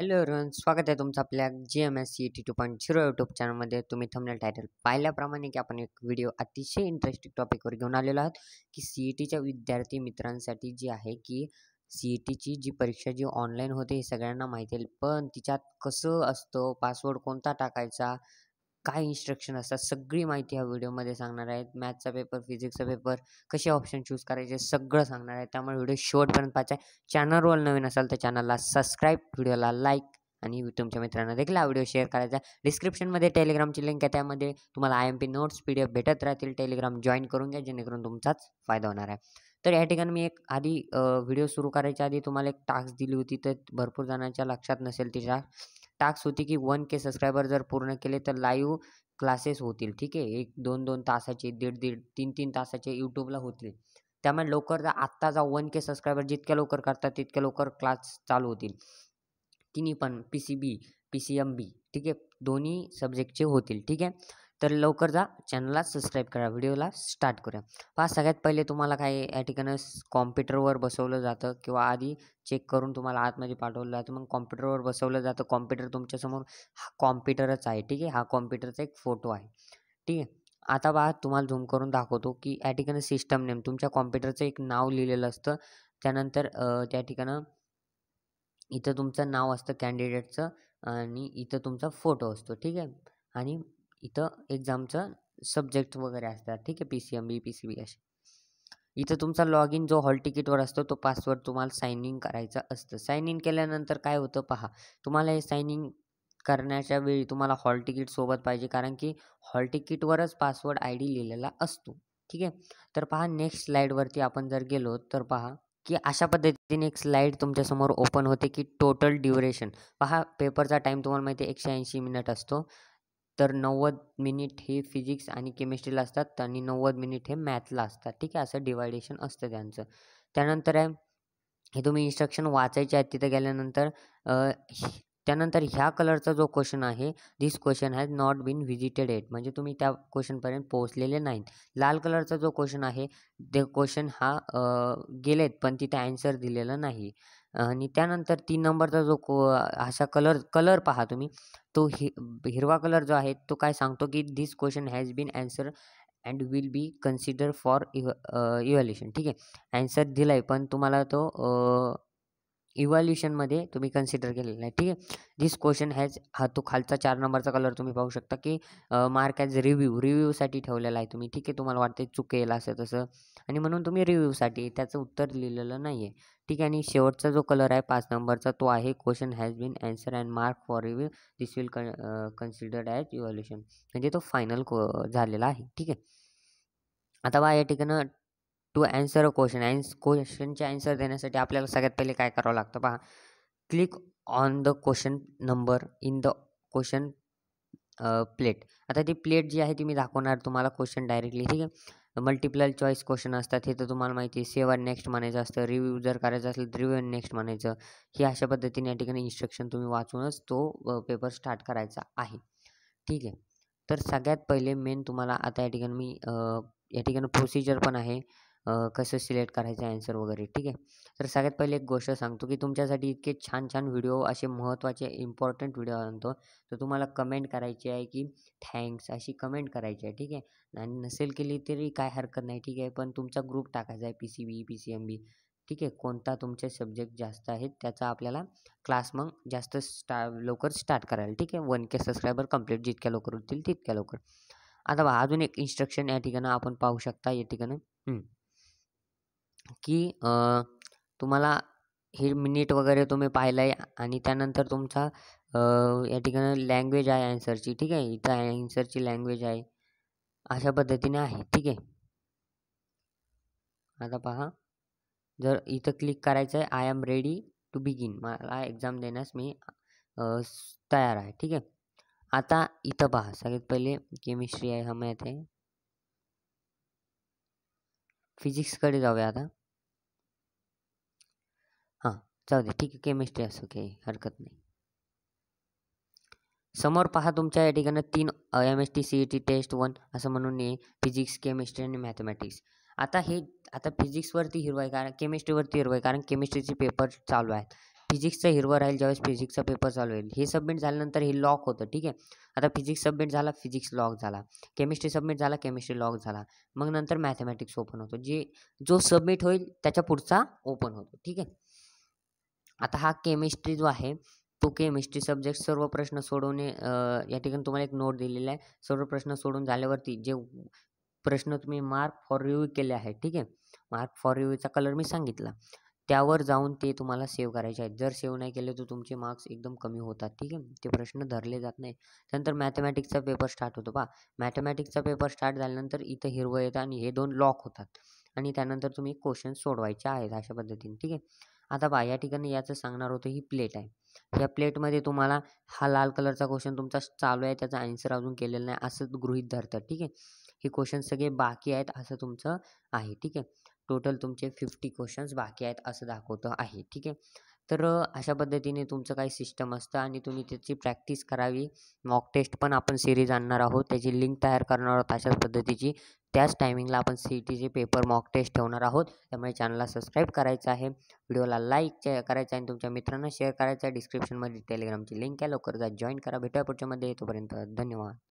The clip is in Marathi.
हॅलो एव्हरीवन, स्वागत आहे तुमचं आपल्या GMS CET 2.0 यूट्यूब चॅनलमध्ये. तुम्ही थंबनेल टायटल पाहिल्याप्रमाणे की आपण एक व्हिडिओ अतिशय इंटरेस्टिंग टॉपिकवर घेऊन आलेलो आहोत की CETच्या विद्यार्थी मित्रांसाठी जी आहे की CETची जी परीक्षा जी ऑनलाईन होते हे सगळ्यांना माहिती आहे, पण तिच्यात कसं असतं, पासवर्ड कोणता टाकायचा, काय इन्स्ट्रक्शन असतात, सगळी माहिती ह्या व्हिडिओमध्ये सांगणार आहेत. मॅथ्सचा पेपर, फिजिक्सचा पेपर, कसे ऑप्शन चूज करायचे सगळं सांगणार आहे. त्यामुळे व्हिडिओ शेवटपर्यंत पाहायचा आहे. चॅनलवर नवीन असाल तर चॅनलला सबस्क्राईब, व्हिडिओला लाईक आणि तुमच्या मित्रांना देखील हा व्हिडिओ शेअर करायचा. डिस्क्रिप्शनमध्ये टेलिग्रामची लिंक आहे, त्यामध्ये तुम्हाला IMP नोट्स PDF भेटत राहतील. टेलिग्राम जॉईन करून घ्या, जेणेकरून तुमचाच फायदा होणार आहे. तर या ठिकाणी मी एक आधी व्हिडिओ सुरू करायच्या आधी तुम्हाला एक टास्क दिली होती, तर भरपूर जणांच्या लक्षात नसेल. तिच्या टास्क होती की 1K सबस्क्रायबर जर पूर्ण केले तर लाईव्ह क्लासेस होतील. ठीक आहे, 1-2 तासाचे, 1.5-1.5 3-3 तासाचे यूट्यूबला होतील. त्यामुळे लवकर आत्ता जा 1K सबस्क्रायबर जितक्या लवकर करतात तितक्या लवकर क्लास चालू होतील. तिन्ही पण PCB, PCMB ठीक आहे, दोन्ही सब्जेक्टचे होतील. ठीक आहे, तर लवकर जा, चॅनलला सबस्क्राईब करा. व्हिडिओला स्टार्ट करूया. पहा, सगळ्यात पहिले तुम्हाला काय या ठिकाणी कॉम्प्युटरवर बसवलं जातं किंवा आधी चेक करून तुम्हाला आतमध्ये पाठवलं जातं. मग कॉम्प्युटरवर बसवलं जातं. कॉम्प्युटर तुमच्यासमोर हा कॉम्प्युटरच आहे. ठीक आहे, हा कॉम्प्युटरचा एक फोटो आहे. ठीक आहे, आता पहा तुम्हाला झूम करून दाखवतो की या ठिकाणी सिस्टम नेम तुमच्या कॉम्प्युटरचं एक नाव लिहिलेलं असतं. त्यानंतर त्या ठिकाणं इथं तुमचं नाव असतं कॅन्डिडेटचं आणि इथं तुमचा फोटो असतो. ठीक आहे, आणि इथं एक्झामचं सब्जेक्ट वगैरे असतात. ठीक आहे, PCMB, PCB असे. इथं तुमचा लॉग इन जो हॉल तिकीटवर असतो तो पासवर्ड तुम्हाला साइन इन करायचं असतं. साइन इन केल्यानंतर काय होतं पहा, तुम्हाला हे साइन इन करण्याच्या वेळी तुम्हाला हॉल तिकीट सोबत पाहिजे, कारण की हॉल तिकीटवरच पासवर्ड ID लिहिलेला असतो. ठीक आहे, तर पहा नेक्स्ट स्लाईडवरती आपण जर गेलो तर पहा की अशा पद्धतीने एक स्लाईड तुमच्यासमोर ओपन होते की टोटल ड्युरेशन. पहा, पेपरचा टाईम तुम्हाला माहिती आहे 180 मिनिट असतो. तर 90 मिनिट हे फिजिक्स आणि केमिस्ट्रीला असतात आणि 90 मिनिट हे मॅथला असतात. ठीक आहे, असं डिवायडेशन असतं त्यांचं. त्यानंतर आहे हे तुम्ही इन्स्ट्रक्शन वाचायचे आहेत. तिथे गेल्यानंतर त्यानंतर ह्या कलरचा जो क्वेश्चन आहे, this question has not been visited yet, म्हणजे तुम्ही त्या क्वेश्चनपर्यंत पोहोचलेले नाहीत. लाल कलरचा जो क्वेश्चन आहे, ते क्वेश्चन हा गेलेत पण तिथे ॲन्सर दिलेलं नाही. आणि त्यानंतर 3 नंबरचा जो असा कलर पहा तुम्ही, तो हिरवा कलर जो आहे तो काय सांगतो की this question has been answer and will be consider for evaluation. ठीक आहे, ॲन्सर दिला आहे पण तुम्हाला तो इव्हॅल्युएशनमध्ये तुम्ही कन्सिडर केलेला आहे. ठीक आहे, धिस क्वेश्चन हॅज हा तो खालचा 4 नंबरचा कलर तुम्ही पाहू शकता की मार्क ॲज रिव्ह्यूसाठी ठेवलेला आहे तुम्ही. ठीक आहे, तुम्हाला वाटते चुकेल असं तसं आणि म्हणून तुम्ही रिव्ह्यूसाठी त्याचं उत्तर लिहिलेलं नाही आहे. ठीक आहे, आणि शेवटचा जो कलर आहे 5 नंबरचा तो आहे question has been answer and mark for review this will considered as evaluation, म्हणजे तो फायनल झालेला आहे. ठीक आहे, आता पहा या ठिकाणं टू ॲन्सर अ क्वेश्चनचे ॲन्सर देण्यासाठी आपल्याला सगळ्यात पहिले काय करावं लागतं पहा, click on the question number in the question plate. आता ती प्लेट जी आहे ती मी दाखवणार तुम्हाला क्वेश्चन डायरेक्टली. ठीक आहे, मल्टिपल चॉईस क्वेश्चन असतात हे तर तुम्हाला माहिती आहे. सेव्ह अँड नेक्स्ट म्हणायचं असतं. रिव्ह्यू जर करायचं असेल तर रिव्ह्यू अँड नेक्स्ट म्हणायचं. हे अशा पद्धतीने या ठिकाणी इन्स्ट्रक्शन तुम्ही वाचूनच तो पेपर स्टार्ट करायचा आहे. ठीक आहे, तर सगळ्यात पहिले मेन तुम्हाला आता या ठिकाणी मी या ठिकाणी प्रोसिजर पण आहे, कसं सिलेक्ट करायचं ॲन्सर वगैरे. ठीक आहे, तर सगळ्यात पहिले एक गोष्ट सांगतो की तुमच्यासाठी इतके छान छान व्हिडिओ असे महत्त्वाचे इम्पॉर्टंट व्हिडिओ आणतो, तर तुम्हाला कमेंट करायची आहे की थँक्स अशी कमेंट करायची आहे. ठीक आहे, आणि नसेल केली तरी काय हरकत नाही. ठीक आहे, पण तुमचा ग्रुप टाकायचा आहे PCB, PCMB. ठीक आहे, कोणता तुमचे सब्जेक्ट जास्त आहेत त्याचा आपल्याला क्लास मग जास्त लवकर स्टार्ट करायला. ठीक आहे, 1K सबस्क्रायबर कंप्लीट जितक्या लवकर होतील तितक्या लवकर. आता पहा अजून एक इन्स्ट्रक्शन या ठिकाणी आपण पाहू शकता या ठिकाणी की तुम्हाला हे मिनिट वगैरे तुम्ही पाहिलं आहे आणि त्यानंतर तुमचा या ठिकाणी लँग्वेज आहे ॲन्सरची. ठीक आहे, इथं ॲन्सरची लँग्वेज आहे अशा पद्धतीने आहे. ठीक आहे, आता पहा जर इथं क्लिक करायचं आहे I am ready to begin, मला एक्झाम देण्यास मी तयार आहे. ठीक आहे, आता इथं पहा सगळ्यात पहिले केमिस्ट्री आहे, हा मॅथ आहे. फिजिक्सकडे जाऊया आता. हां, जाऊ दे, ठीक आहे, केमिस्ट्री असो काही हरकत नाही. समोर पहा तुमच्या या ठिकाणी 3 MST CET टेस्ट 1 असं म्हणून आहे, फिजिक्स, केमिस्ट्री आणि मॅथमॅटिक्स. आता फिजिक्सवरती हिरवं आहे कारण केमिस्ट्रीवरती हिरवं आहे कारण केमिस्ट्रीचे पेपर चालू आहेत. फिजिक्सचं हिरवं राहील ज्यावेळेस फिजिक्सचा पेपर चालू होईल. हे सबमिट झाल्यानंतर हे लॉक होतं, ठीक आहे. आता फिजिक्स सबमिट झाला, फिजिक्स लॉक झाला. केमिस्ट्री सबमिट झाला, केमिस्ट्री लॉक झाला. मग नंतर मॅथेमॅटिक्स ओपन होतो. जो सबमिट होईल त्याच्या पुढचा ओपन होतो, ठीक आहे. आता हा केमिस्ट्री जो आहे तो केमिस्ट्री सब्जेक्ट सर्व प्रश्न सोडवणे, या ठिकाणी तुम्हाला एक नोट दिलेला आहे. सर्व प्रश्न सोडून झाल्यावरती जे प्रश्न तुम्ही मार्क फॉर रिव्ह्यू केले आहेत, ठीक आहे. मार्क फॉर रिव्ह्यूचा कलर मी सांगितला. त्यावर जाऊन ते तुम्हाला सेव्ह करायचे आहेत. जर सेव्ह नाही केले तर तुमचे मार्क्स एकदम कमी होतात, ठीक आहे. ते प्रश्न धरले जात नाही. त्यानंतर मॅथेमॅटिक्सचा पेपर स्टार्ट होतो पहा. मॅथेमॅटिक्सचा पेपर स्टार्ट झाल्यानंतर इथं हिरवं येतं आणि हे 2 लॉक होतात आणि त्यानंतर तुम्ही क्वेश्चन सोडवायचे आहेत अशा पद्धतीने, ठीक आहे. आता पहा या ठिकाणी याचं सांगणार होतं ही प्लेट आहे. या प्लेटमध्ये तुम्हाला हा लाल कलरचा क्वेश्चन तुमचा चालू आहे, त्याचा आन्सर अजून केलेला नाही असं गृहीत धरतात, ठीक आहे. हे क्वेश्चन सगळे बाकी आहेत असं तुमचं आहे, ठीक आहे. टोटल तुमचे 50 क्वेश्चन्स बाकी आहेत असं दाखवतं आहे, ठीक आहे. तर अशा पद्धतीने तुमचं काही सिस्टम असतं आणि तुम्ही त्याची प्रॅक्टिस करावी. मॉक टेस्ट पण आपण सिरीज आणणार आहोत, त्याची लिंक तयार करणार आहोत अशाच पद्धतीची. त्याच टायमिंगला आपण CETचे पेपर मॉक टेस्ट ठेवणार आहोत. त्यामुळे चॅनलला सबस्क्राईब करायचं आहे, व्हिडिओला लाईक करायचं आहे आणि तुमच्या मित्रांना शेअर करायचं आहे. डिस्क्रिप्शनमध्ये टेलिग्रामची लिंक आहे, लवकर जॉईन करा. भेटूया पुढच्यामध्ये. तोपर्यंत धन्यवाद.